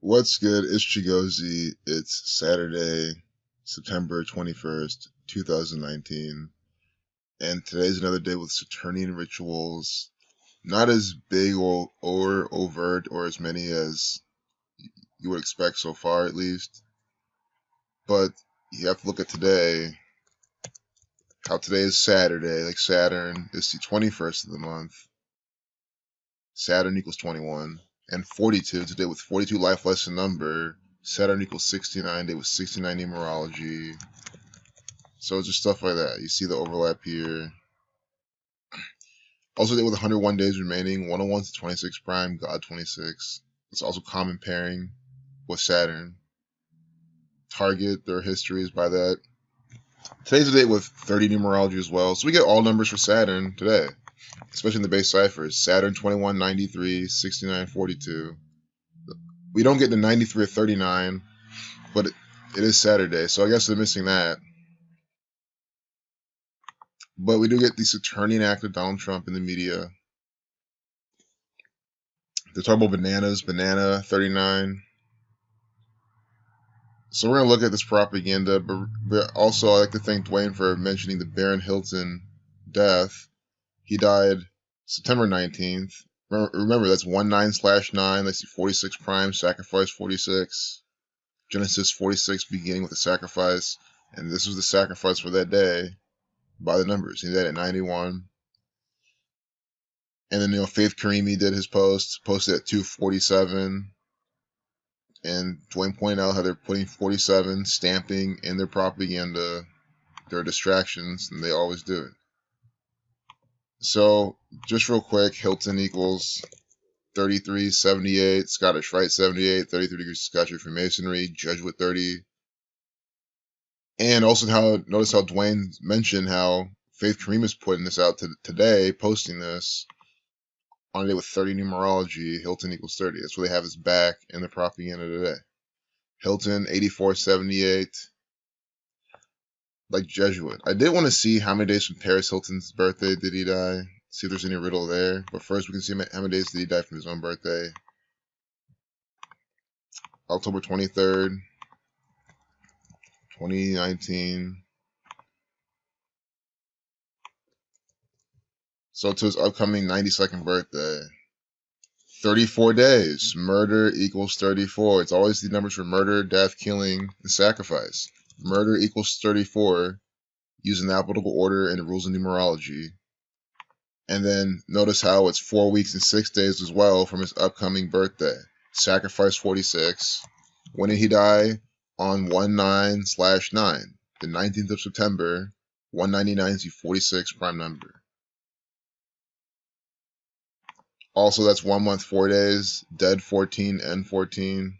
What's good? It's Chigozy. It's Saturday, September 21st, 2019. And today's another day with Saturnian rituals. Not as big or overt or as many as you would expect so far, at least. But you have to look at today. How today is Saturday, like Saturn is the 21st of the month. Saturn equals 21. And 42, today with 42 life lesson number. Saturn equals 69, day with 69 numerology. So it's just stuff like that. You see the overlap here. Also, day with 101 days remaining, 101 to 26 prime, God 26. It's also common pairing with Saturn. Target their histories by that. Today's a date with 30 numerology as well. So we get all numbers for Saturn today, especially in the base ciphers. Saturn 21, 93, 69, 42. We don't get the 93 or 39, but it is Saturday, so I guess they're missing that. But we do get the Saturnian act of Donald Trump in the media. They're talking about bananas, banana 39. So we're going to look at this propaganda, but also I like to thank Dwayne for mentioning the Barron Hilton death. He died September 19th. Remember, that's 19/9. That's the 46 prime, sacrifice 46. Genesis 46 beginning with a sacrifice. And this was the sacrifice for that day by the numbers. He died at 91. And then, Faith Karimi did his posted at 247. And Dwayne pointed out how they're putting 47 stamping in their propaganda. There are distractions, and they always do it. So, just real quick, Hilton equals 3378, Scottish Rite 78, 33 degrees Scottish Freemasonry, Jesuit 30. And also notice how Dwayne mentioned how Faith Kareem is putting this out today, posting this on a day with 30 numerology, Hilton equals 30. That's where they have his back in the propaganda today. Hilton 8478, like Jesuit. I did want to see how many days from Paris Hilton's birthday did he die. See if there's any riddle there. But first we can see how many days did he die from his own birthday. October 23rd, 2019. So to his upcoming 92nd birthday. 34 days. Murder equals 34. It's always the numbers for murder, death, killing, and sacrifice. Murder equals 34 using the alphabetical order and the rules of numerology. And then notice how it's 4 weeks and 6 days as well from his upcoming birthday. Sacrifice 46. When did he die? On 19/9, the 19th of September. 199 is the 46 prime number. Also, that's 1 month, 4 days. Dead 14, end 14.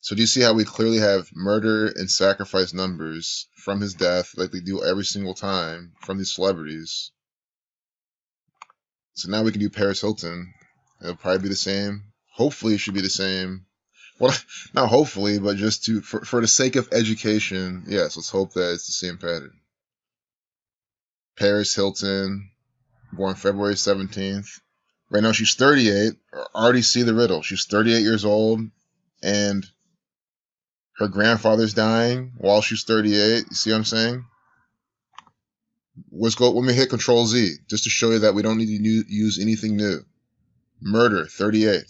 So do you see how we clearly have murder and sacrifice numbers from his death, like they do every single time from these celebrities? So now we can do Paris Hilton. It'll probably be the same. Hopefully it should be the same. Well, not hopefully, but just for the sake of education, yes, let's hope that it's the same pattern. Paris Hilton, born February 17th. Right now she's 38. Already see the riddle. She's 38 years old, and her grandfather's dying while she's 38. You see what I'm saying? Let me hit Control Z just to show you that we don't need to use anything new. Murder 38.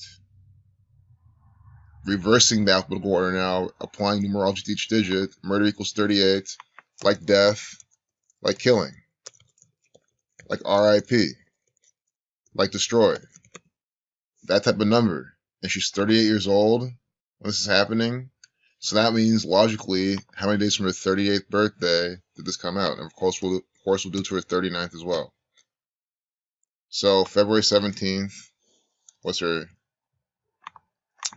Reversing the alphabetical order now, applying numerology to each digit. Murder equals 38. Like death, like killing, like RIP, like destroy. That type of number. And she's 38 years old when this is happening. So that means, logically, how many days from her 38th birthday did this come out? And of course, we'll do to her 39th as well. So, February 17th was her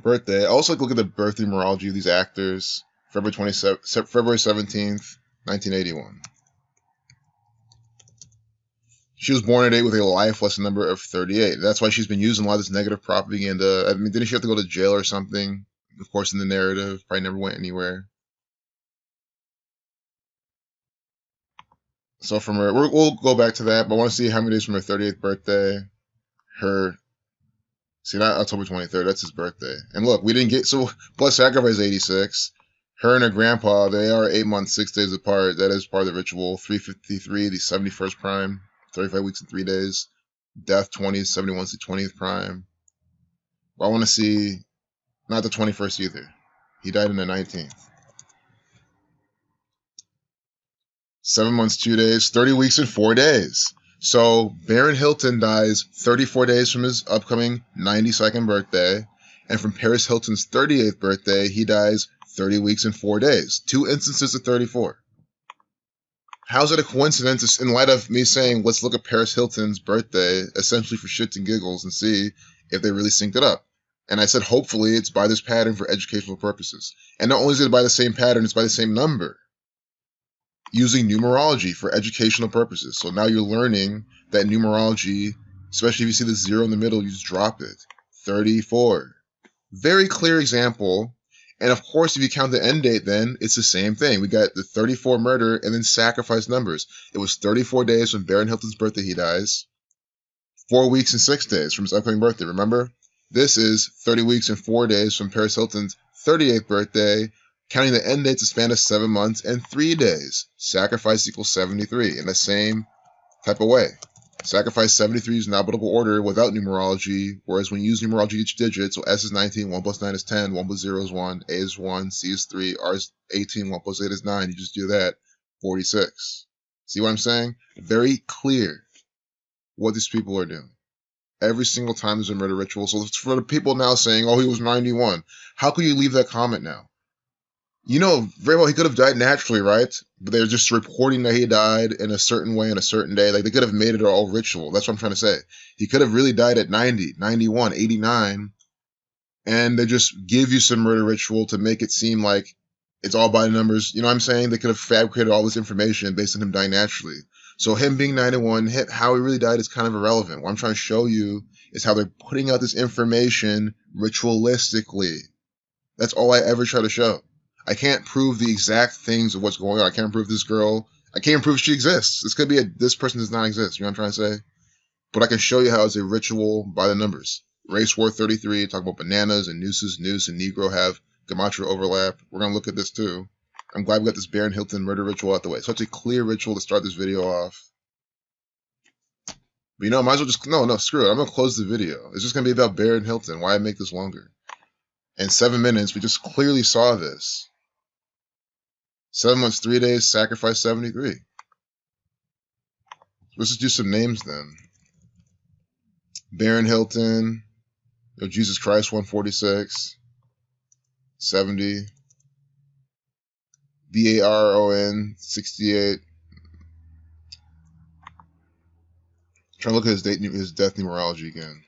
birthday. I also like to look at the birth numerology of these actors. February 17th, 1981. She was born at 8 with a life lesson number of 38. That's why she's been using a lot of this negative propaganda. I mean, didn't she have to go to jail or something? Of course, in the narrative, probably never went anywhere. So from her, we'll go back to that, but I want to see how many days from her 38th birthday, her See, not October 23rd. That's his birthday. And look, we didn't get, so Blood Sacrifice 86. Her and her grandpa, they are 8 months, 6 days apart. That is part of the ritual. 353, the 71st prime. 35 weeks and 3 days. Death 20, 71's the 20th prime. But I want to see, not the 21st either. He died on the 19th. 7 months, 2 days, 30 weeks and 4 days. So Barron Hilton dies 34 days from his upcoming 92nd birthday. And from Paris Hilton's 38th birthday, he dies 30 weeks and 4 days. 2 instances of 34. How's it a coincidence in light of me saying, let's look at Paris Hilton's birthday, essentially for shits and giggles, and see if they really synced it up? And I said, hopefully it's by this pattern for educational purposes. And not only is it by the same pattern, it's by the same number. Using numerology for educational purposes. So now you're learning that numerology, especially if you see the 0 in the middle, you just drop it. 34. Very clear example. And of course, if you count the end date, then it's the same thing. We got the 34 murder and then sacrifice numbers. It was 34 days from Barron Hilton's birthday, he dies. 4 weeks and 6 days from his upcoming birthday. Remember? This is 30 weeks and 4 days from Paris Hilton's 38th birthday. Counting the end dates, a span of 7 months and 3 days. Sacrifice equals 73 in the same type of way. Sacrifice 73 is in alphabetical order without numerology, whereas when you use numerology, each digit, so S is 19, 1 plus 9 is 10, 1 plus 0 is 1, A is 1, C is 3, R is 18, 1 plus 8 is 9. You just do that, 46. See what I'm saying? Very clear what these people are doing. Every single time there's a murder ritual. So for the people now saying, oh, he was 91, how could you leave that comment now? You know very well he could have died naturally, right? But they're just reporting that he died in a certain way on a certain day. Like, they could have made it all ritual. That's what I'm trying to say. He could have really died at 90, 91, 89, and they just give you some murder ritual to make it seem like it's all by the numbers. You know what I'm saying? They could have fabricated all this information based on him dying naturally. So him being 91, how he really died is kind of irrelevant. What I'm trying to show you is how they're putting out this information ritualistically. That's all I ever try to show. I can't prove the exact things of what's going on. I can't prove this girl. I can't prove she exists. This could be this person does not exist. You know what I'm trying to say? But I can show you how it's a ritual by the numbers. Race War 33, talk about bananas and nooses, noose, and Negro have gematria overlap. We're going to look at this too. I'm glad we got this Barron Hilton murder ritual out the way. Such a clear ritual to start this video off. But you know, I might as well just, no, screw it. I'm going to close the video. It's just going to be about Barron Hilton. Why make this longer? In 7 minutes, we just clearly saw this. 7 months, 3 days, sacrifice 73. Let's just do some names then. Barron Hilton, Jesus Christ 146, 70, Baron 68. Trying to look at his death numerology again.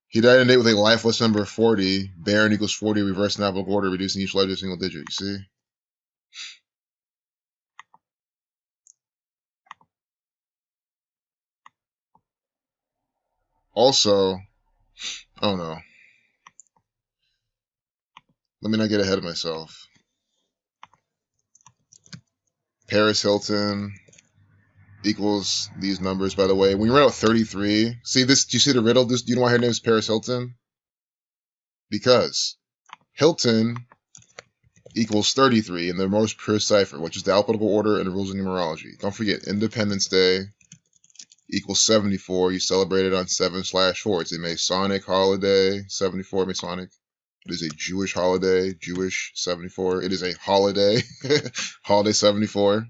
He died in a date with a lifeless number of 40. Barron equals 40, reverse in alphabetical order, reducing each letter to a single digit. You see? Also, oh no. Let me not get ahead of myself. Paris Hilton equals these numbers, by the way. When you write out 33, see this, do you see the riddle? Do you know why her name is Paris Hilton? Because Hilton equals 33 in the most pure cipher, which is the alphabetical order and the rules of numerology. Don't forget, Independence Day equals 74. You celebrate it on 7/4. It's a Masonic holiday, 74 Masonic. It is a Jewish holiday, Jewish 74. It is a holiday, holiday 74.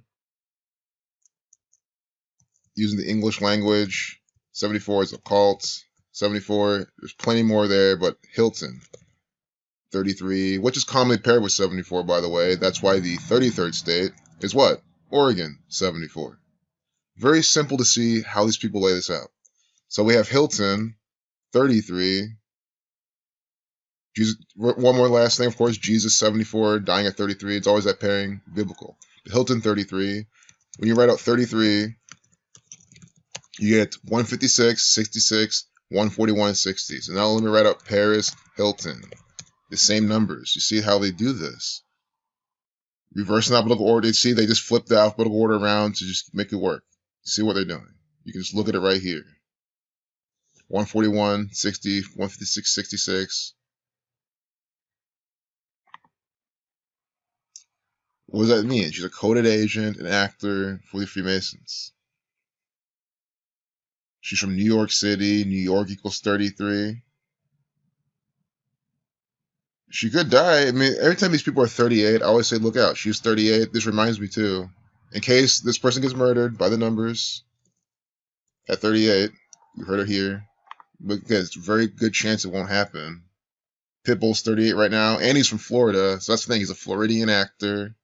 Using the English language, 74 is occult, 74, there's plenty more there, but Hilton, 33, which is commonly paired with 74, by the way. That's why the 33rd state is what? Oregon, 74. Very simple to see how these people lay this out. So we have Hilton, 33. Jesus, one more last thing, of course, Jesus, 74, dying at 33. It's always that pairing, biblical. Hilton, 33. When you write out 33, you get 156, 66, 141, and 60. So now let me write out Paris Hilton. The same numbers. You see how they do this? Reverse in alphabetical order. You see, they just flip the alphabetical order around to just make it work. You see what they're doing? You can just look at it right here. 141, 60, 156, 66. What does that mean? She's a coded agent, an actor for the Freemasons. She's from New York City. New York equals 33. She could die. I mean, every time these people are 38, I always say, look out. She's 38. This reminds me, too. In case this person gets murdered by the numbers at 38, you heard it here. But it's a very good chance it won't happen. Pitbull's 38 right now, and he's from Florida. So that's the thing. He's a Floridian actor.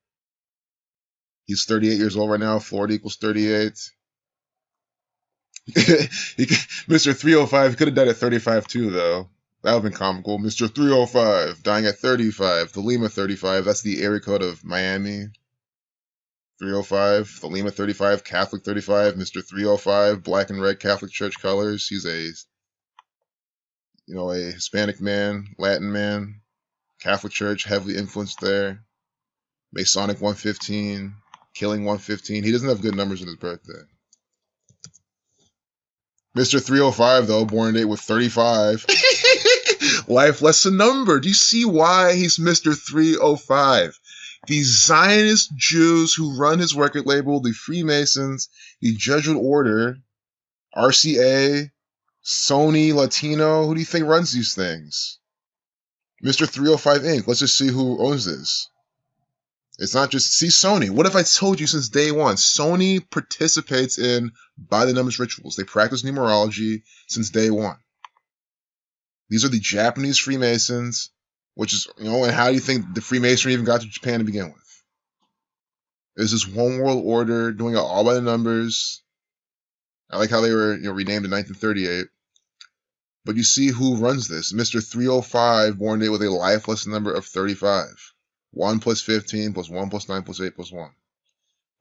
He's 38 years old right now. Florida equals 38. Mr. 305 could have died at 35 too, though. That would have been comical. Mr. 305 dying at 35. The Lima 35. That's the area code of Miami. 305. The Lima 35. Catholic 35. Mr. 305. Black and red Catholic Church colors. He's a Hispanic man, Latin man, Catholic Church, heavily influenced there. Masonic 115. Killing 115. He doesn't have good numbers in his birthday. Mr. 305, though, born date with 35. Life lesson number. Do you see why he's Mr. 305? The Zionist Jews who run his record label, the Freemasons, the Jesuit Order, RCA, Sony, Latino, who do you think runs these things? Mr. 305 Inc. Let's just see who owns this. It's not just, see Sony. What if I told you since day one? Sony participates in by the numbers rituals. They practice numerology since day one. These are the Japanese Freemasons, which is, and how do you think the Freemasonry even got to Japan to begin with? There's this one world order doing it all by the numbers. I like how they were, renamed in 1938. But you see who runs this. Mr. 305, born date with a life lesson number of 35. 1 plus 15 plus 1 plus 9 plus 8 plus 1.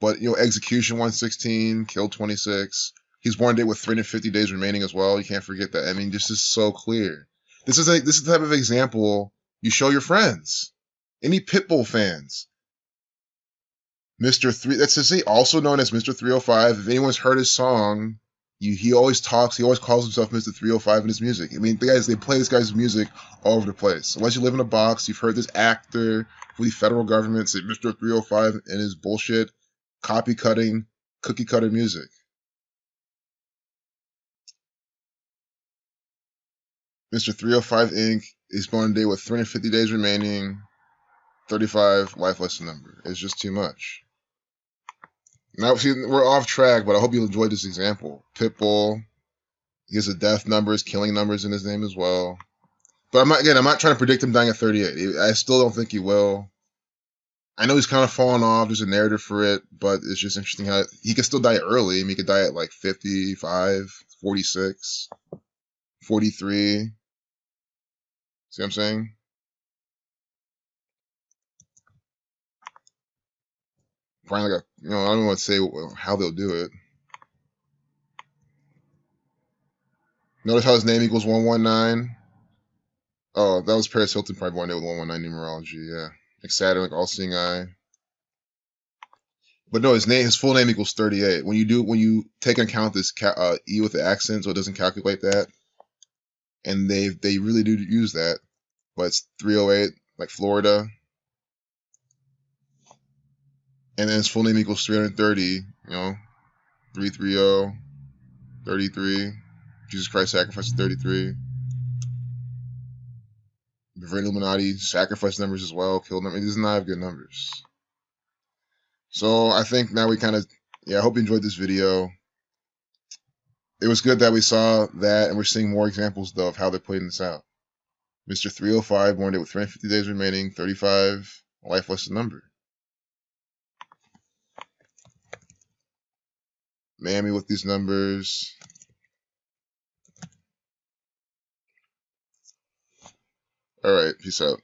But, execution 116, killed 26. He's born date with 350 days remaining as well. You can't forget that. I mean, this is so clear. This is the type of example you show your friends. Any Pitbull fans. Mr. 3, that's to say, also known as Mr. 305. If anyone's heard his song, he always calls himself Mr. 305 in his music. I mean, they play this guy's music all over the place. Unless you live in a box, you've heard this actor for the federal government say Mr. 305 in his bullshit, copy cutting, cookie cutter music. Mr. 305 Inc. is born today with 350 days remaining, 35 life lesson number. It's just too much. Now, see, we're off track, but I hope you enjoyed this example. Pitbull, he has a death numbers, killing numbers in his name as well. But I'm not trying to predict him dying at 38. I still don't think he will. I know he's kind of fallen off. There's a narrative for it, but it's just interesting how he could still die early. I mean, he could die at like 55, 46, 43. See what I'm saying? Probably like I don't want to say how they'll do it. Notice how his name equals 119. Oh, that was Paris Hilton probably born there with 119 numerology. Yeah, like Saturn, like all-seeing eye. But no, his full name equals 38. When you take into account this E with the accent, so it doesn't calculate that, and they really do use that. But it's 308, like Florida. And then his full name equals 330, 330, 33. Jesus Christ sacrificed 33. Very Illuminati sacrifice numbers as well, killed numbers. He does not have good numbers. So I think now we I hope you enjoyed this video. It was good that we saw that, and we're seeing more examples, though, of how they're putting this out. Mr. 305, born day with 350 days remaining, 35, life lesson number. Miami with these numbers. All right, peace out.